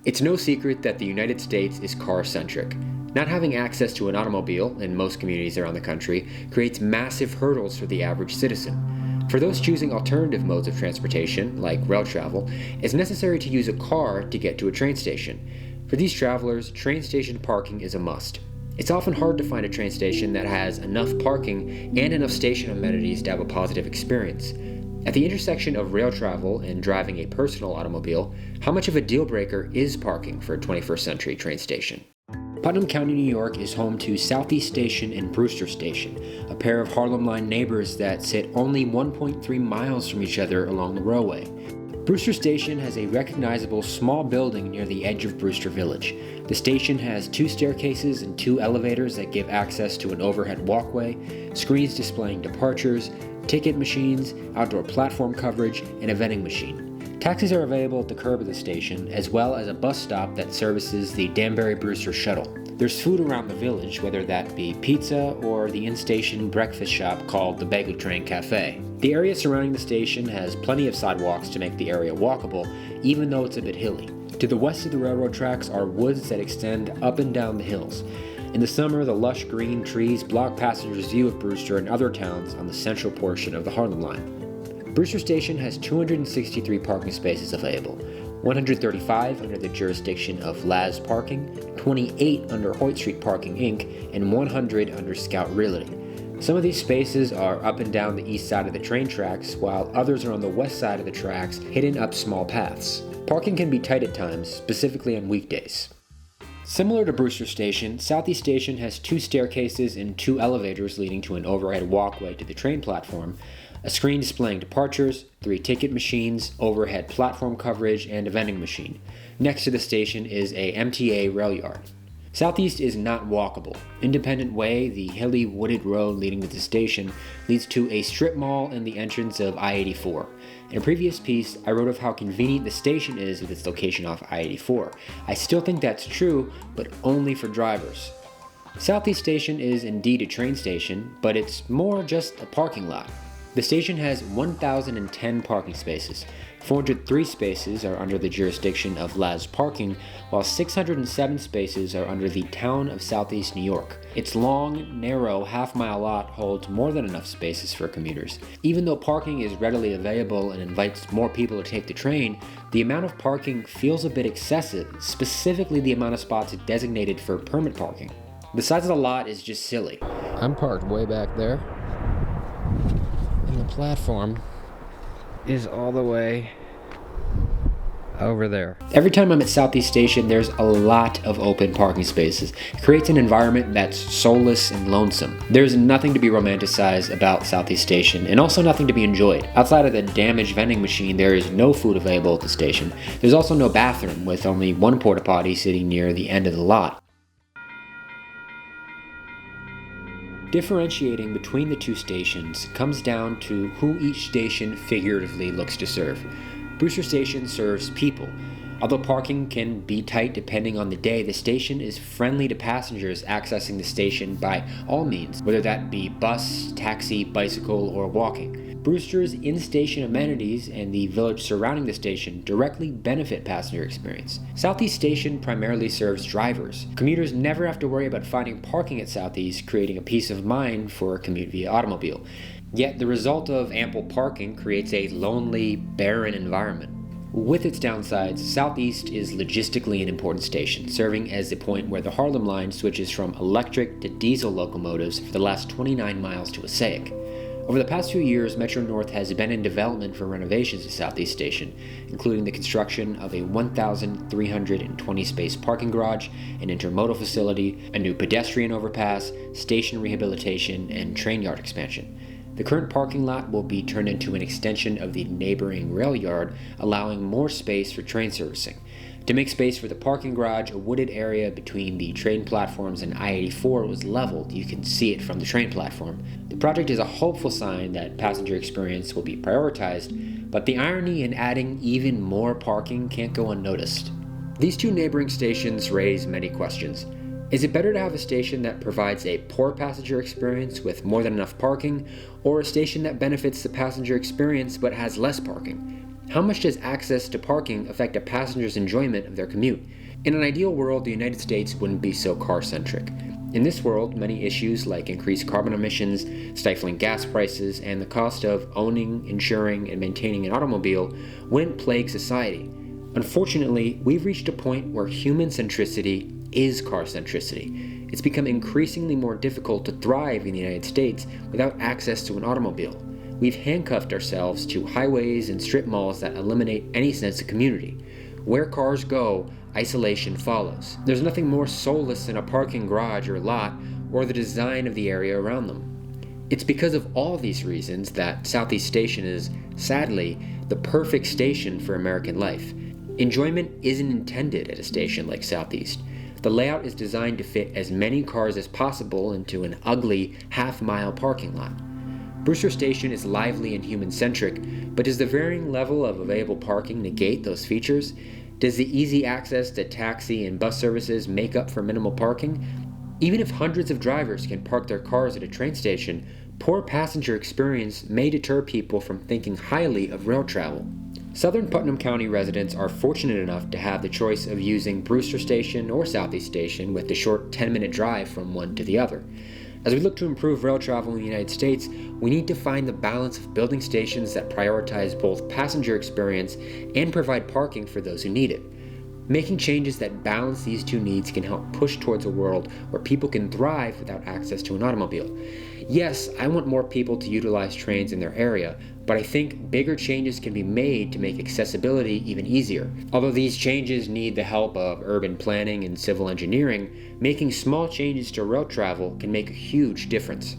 It's no secret that the United States is car-centric. Not having access to an automobile in most communities around the country creates massive hurdles for the average citizen. For those choosing alternative modes of transportation, like rail travel, it's necessary to use a car to get to a train station. For these travelers, train station parking is a must. It's often hard to find a train station that has enough parking and enough station amenities to have a positive experience. At the intersection of rail travel and driving a personal automobile, how much of a deal breaker is parking for a 21st century train station? Putnam County, New York is home to Southeast Station and Brewster Station, a pair of Harlem Line neighbors that sit only 1.3 miles from each other along the railway. Brewster Station has a recognizable small building near the edge of Brewster Village. The station has 2 staircases and 2 elevators that give access to an overhead walkway, screens displaying departures, ticket machines, outdoor platform coverage, and a vending machine. Taxis are available at the curb of the station, as well as a bus stop that services the Danbury-Brewster shuttle. There's food around the village, whether that be pizza or the in-station breakfast shop called the Bagel Train Cafe. The area surrounding the station has plenty of sidewalks to make the area walkable, even though it's a bit hilly. To the west of the railroad tracks are woods that extend up and down the hills. In the summer, the lush green trees block passengers' view of Brewster and other towns on the central portion of the Harlem Line. Brewster Station has 263 parking spaces available, 135 under the jurisdiction of LAS Parking, 28 under Hoyt Street Parking Inc., and 100 under Scout Realty. Some of these spaces are up and down the east side of the train tracks, while others are on the west side of the tracks, hidden up small paths. Parking can be tight at times, specifically on weekdays. Similar to Brewster Station, Southeast Station has 2 staircases and 2 elevators leading to an overhead walkway to the train platform, a screen displaying departures, 3 ticket machines, overhead platform coverage, and a vending machine. Next to the station is a MTA rail yard. Southeast is not walkable. Independent Way, the hilly wooded road leading to the station, leads to a strip mall and the entrance of I-84. In a previous piece, I wrote of how convenient the station is with its location off I-84. I still think that's true, but only for drivers. Southeast Station is indeed a train station, but it's more just a parking lot. The station has 1,010 parking spaces. 403 spaces are under the jurisdiction of LAS Parking, while 607 spaces are under the town of Southeast New York. Its long, narrow, half-mile lot holds more than enough spaces for commuters. Even though parking is readily available and invites more people to take the train, the amount of parking feels a bit excessive, specifically the amount of spots designated for permit parking. The size of the lot is just silly. I'm parked way back there, and the platform is all the way over there. Every time I'm at Southeast Station, there's a lot of open parking spaces. It creates an environment that's soulless and lonesome. There's nothing to be romanticized about Southeast Station, and also nothing to be enjoyed. Outside of the damaged vending machine, there is no food available at the station. There's also no bathroom, with only one porta potty sitting near the end of the lot. Differentiating between the 2 stations comes down to who each station figuratively looks to serve. Brewster Station serves people. Although parking can be tight depending on the day, the station is friendly to passengers accessing the station by all means, whether that be bus, taxi, bicycle, or walking. Brewster's in-station amenities and the village surrounding the station directly benefit passenger experience. Southeast Station primarily serves drivers. Commuters never have to worry about finding parking at Southeast, creating a peace of mind for a commute via automobile. Yet the result of ample parking creates a lonely, barren environment. With its downsides, Southeast is logistically an important station, serving as the point where the Harlem Line switches from electric to diesel locomotives for the last 29 miles to Passaic. Over the past few years, Metro North has been in development for renovations to Southeast Station, including the construction of a 1,320-space parking garage, an intermodal facility, a new pedestrian overpass, station rehabilitation, and train yard expansion. The current parking lot will be turned into an extension of the neighboring rail yard, allowing more space for train servicing. To make space for the parking garage, a wooded area between the train platforms and I-84 was leveled. You can see it from the train platform. The project is a hopeful sign that passenger experience will be prioritized, but the irony in adding even more parking can't go unnoticed. These 2 neighboring stations raise many questions. Is it better to have a station that provides a poor passenger experience with more than enough parking, or a station that benefits the passenger experience but has less parking? How much does access to parking affect a passenger's enjoyment of their commute? In an ideal world, the United States wouldn't be so car-centric. In this world, many issues like increased carbon emissions, stifling gas prices, and the cost of owning, insuring, and maintaining an automobile wouldn't plague society. Unfortunately, we've reached a point where human centricity is car-centricity. It's become increasingly more difficult to thrive in the United States without access to an automobile. We've handcuffed ourselves to highways and strip malls that eliminate any sense of community. Where cars go, isolation follows. There's nothing more soulless than a parking garage or lot or the design of the area around them. It's because of all these reasons that Southeast Station is, sadly, the perfect station for American life. Enjoyment isn't intended at a station like Southeast. The layout is designed to fit as many cars as possible into an ugly half-mile parking lot. Brewster Station is lively and human-centric, but does the varying level of available parking negate those features? Does the easy access to taxi and bus services make up for minimal parking? Even if hundreds of drivers can park their cars at a train station, poor passenger experience may deter people from thinking highly of rail travel. Southern Putnam County residents are fortunate enough to have the choice of using Brewster Station or Southeast Station with the short 10-minute drive from one to the other. As we look to improve rail travel in the United States, we need to find the balance of building stations that prioritize both passenger experience and provide parking for those who need it. Making changes that balance these two needs can help push towards a world where people can thrive without access to an automobile. Yes, I want more people to utilize trains in their area, but I think bigger changes can be made to make accessibility even easier. Although these changes need the help of urban planning and civil engineering, making small changes to rail travel can make a huge difference.